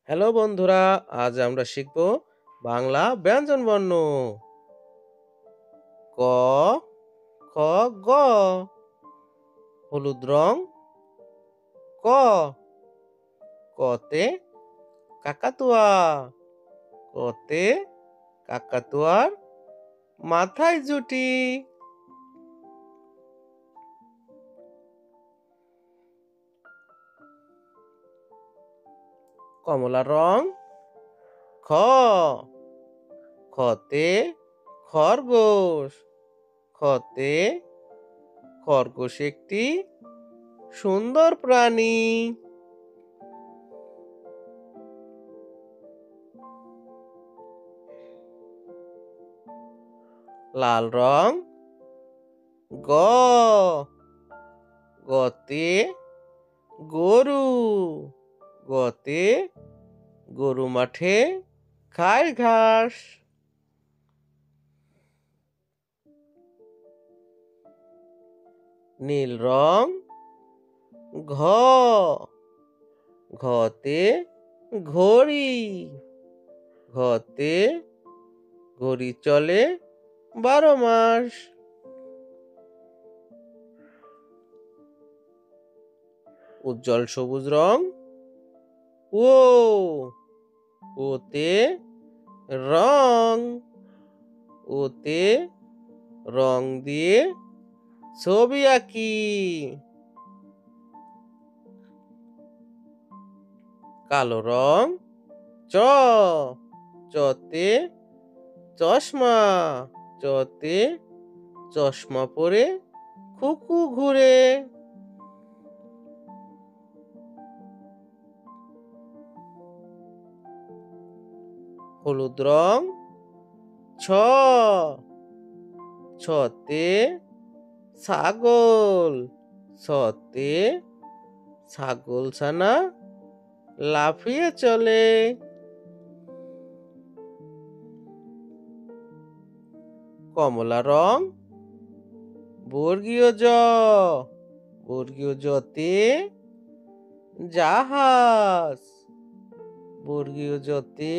Hello বন্ধুরা, আজ আমরা শিখব বাংলা ব্যঞ্জনবর্ণ। ক, খ, গ। হলুদ রং। ক। কতে কাকাতুয়া। কতে কাকাতুয়ার মাথায় জুটি। কমলা রং। খ। খতে খরগোশ। খতে খরগোশ একটি সুন্দর প্রাণী। লাল রং। গ। গতে গরু। গতে গরু মাঠে খায় ঘাস। নীল রং। ঘ। ঘতে ঘড়ি। ঘতে ঘড়ি চলে 12 মাস। উজ্জ্বল সবুজ রং। ও। ওতে রং। ওতে রং দিয়ে ছবি আঁকি। কালো রং। চ। চতে চশমা। চতে চশমা পরে খুকু ঘুরে। হলুদ রং। ছ। ছতে ছাগল। ছতে ছাগল ছানা লাফিয়ে চলে। কমলা রং। বর্গীয় জ। বর্গীয় জতে জাহাজ। বর্গীয় জতে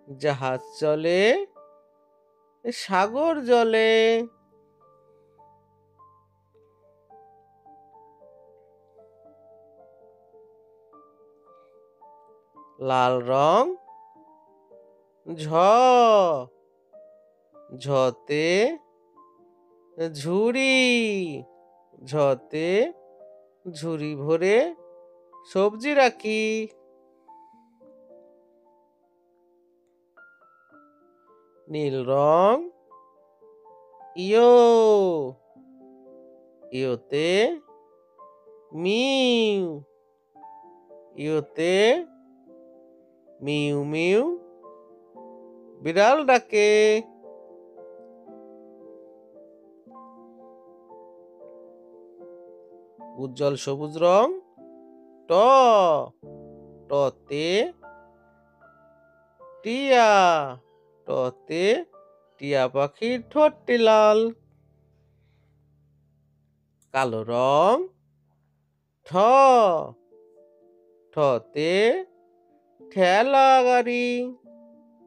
জাহাজ চলে সাগর জলে। লাল রং। ঝ। ঝতে ঝুড়ি। ঝতে ঝুড়ি ভরে সবজি রাখি। নীল রং। ইয়ো। ইয়োতে মিউ। ইয়োতে মিউ মিউ বিড়াল ডাকে। উজ্জ্বল সবুজ রং। ট। টতে টিয়া। টতে টিয়া পাখির ঠোঁটটি লাল। কালো রং। ঠ। ঠতে ঠেলা গাড়ি।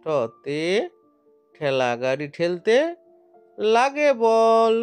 ঠতে ঠেলা গাড়ি ঠেলতে লাগে বল।